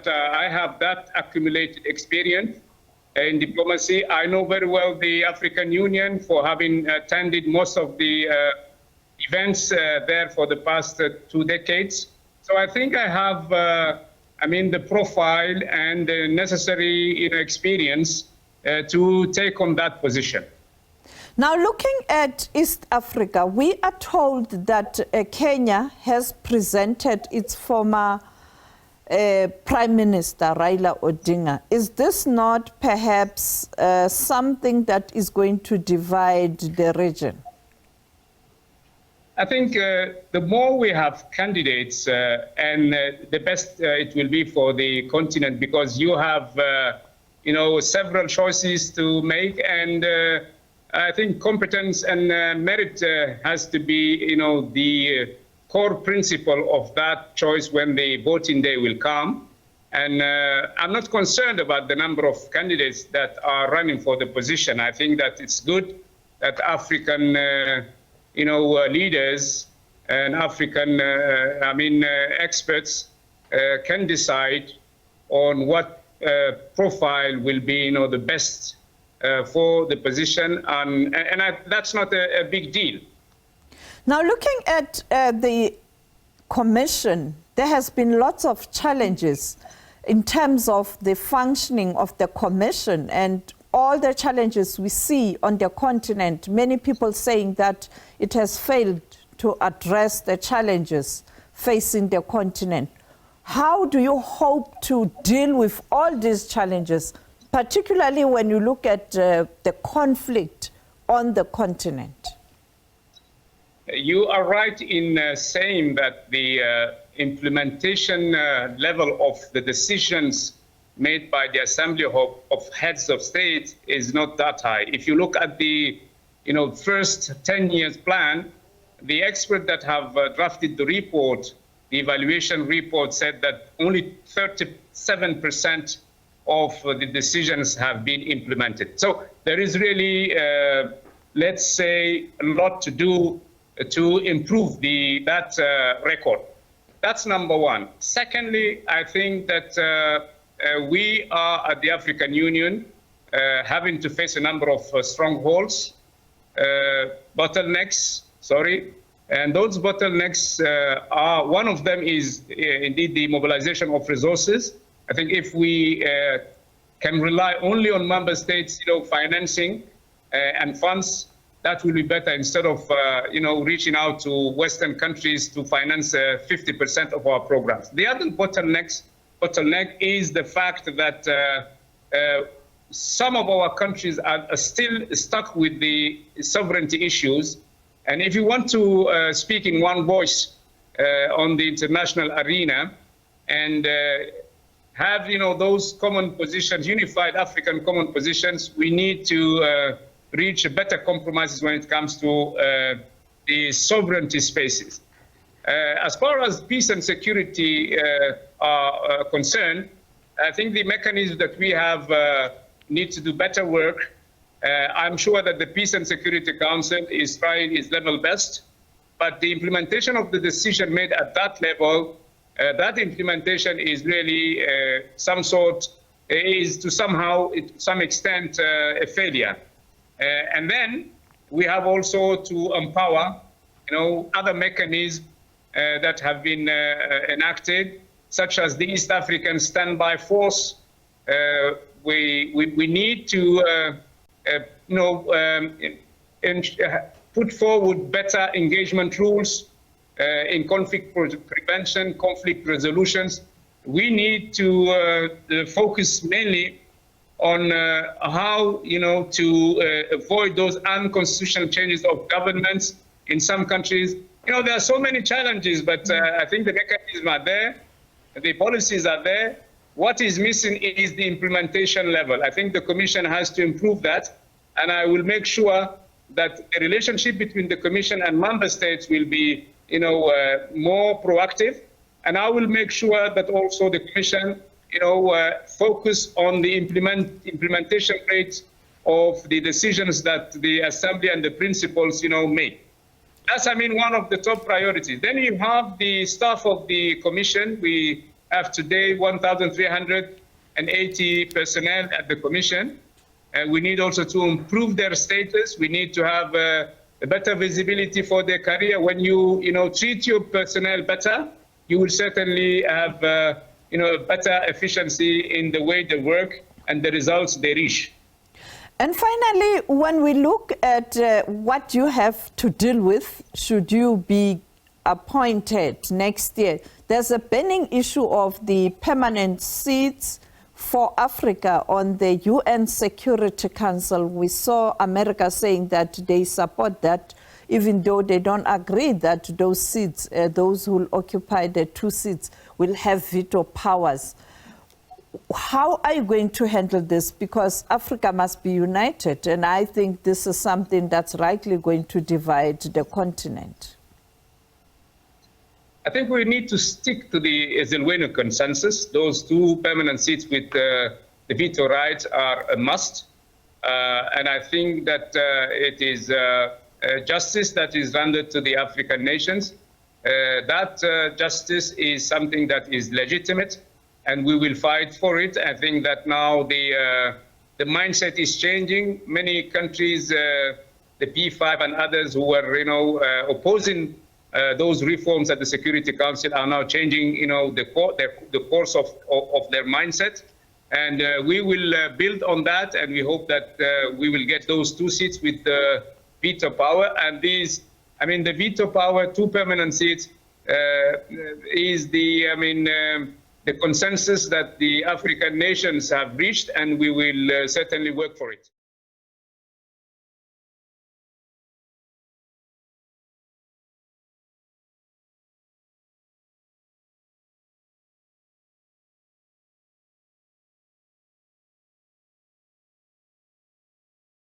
I have that accumulated experience in diplomacy. I know very well the African Union for having attended most of the events there for the past 2 decades. So I think I have, the profile and the necessary experience to take on that position. Now, looking at East Africa, we are told that Kenya has presented its former Prime Minister, Raila Odinga. Is this not perhaps something that is going to divide the region? I think the more we have candidates, and the best it will be for the continent, because you have, several choices to make, and I think competence and merit has to be, the core principle of that choice when the voting day will come. And I'm not concerned about the number of candidates that are running for the position. I think that it's good that African, leaders and African, experts can decide on what profile will be, the best for the position, and that's not a big deal. Now, looking at the Commission, there has been lots of challenges in terms of the functioning of the Commission and all the challenges we see on the continent. Many people saying that it has failed to address the challenges facing the continent. How do you hope to deal with all these challenges, particularly when you look at the conflict on the continent? You are right in saying that the implementation level of the decisions made by the Assembly of Heads of State is not that high. If you look at the first 10 years plan, the experts that have drafted the report, the evaluation report, said that only 37% of the decisions have been implemented. So there is really, let's say, a lot to do to improve that record. That's number one. Secondly, I think that we are at the African Union having to face a number of strongholds, bottlenecks, and those bottlenecks are, one of them is indeed the mobilization of resources. I think if we can rely only on member states, financing and funds, that will be better instead of, reaching out to Western countries to finance 50% of our programs. The other bottleneck is the fact that some of our countries are still stuck with the sovereignty issues. And if you want to speak in one voice on the international arena and have, those common positions, unified African common positions, we need to reach better compromises when it comes to the sovereignty spaces. As far as peace and security are concerned, I think the mechanisms that we have need to do better work. I'm sure that the Peace and Security Council is trying its level best, but the implementation of the decision made at that level, that implementation is really to some extent a failure. And then we have also to empower, other mechanisms that have been enacted, such as the East African Standby Force. We need to, put forward better engagement rules in conflict prevention, conflict resolutions. We need to focus mainly on how, to avoid those unconstitutional changes of governments in some countries. There are so many challenges, but I think the mechanisms are there, the policies are there. What is missing is the implementation level. I think the Commission has to improve that, and I will make sure that the relationship between the Commission and member states will be, more proactive. And I will make sure that also the Commission, focus on the implementation rate of the decisions that the Assembly and the principals, make. That's, one of the top priorities. Then you have the staff of the Commission. We have today 1,380 personnel at the Commission. And we need also to improve their status. We need to have a better visibility for their career. When you treat your personnel better, you will certainly have better efficiency in the way they work and the results they reach. And finally, when we look at what you have to deal with, should you be appointed next year, there's a burning issue of the permanent seats for Africa on the UN Security Council. We saw America saying that they support that, even though they don't agree that those seats, those who will occupy the 2 seats, will have veto powers. How are you going to handle this? Because Africa must be united, and I think this is something that's likely going to divide the continent. I think we need to stick to the Zilweno consensus. Those 2 permanent seats with the veto rights are a must. And I think that it is justice that is rendered to the African nations. That justice is something that is legitimate, and we will fight for it. I think that now the mindset is changing. Many countries, the P5 and others who were opposing those reforms at the Security Council are now changing the course of their mindset. And we will build on that, and we hope that we will get those 2 seats with veto power. And the veto power, 2 permanent seats, is the consensus that the African nations have reached, and we will certainly work for it.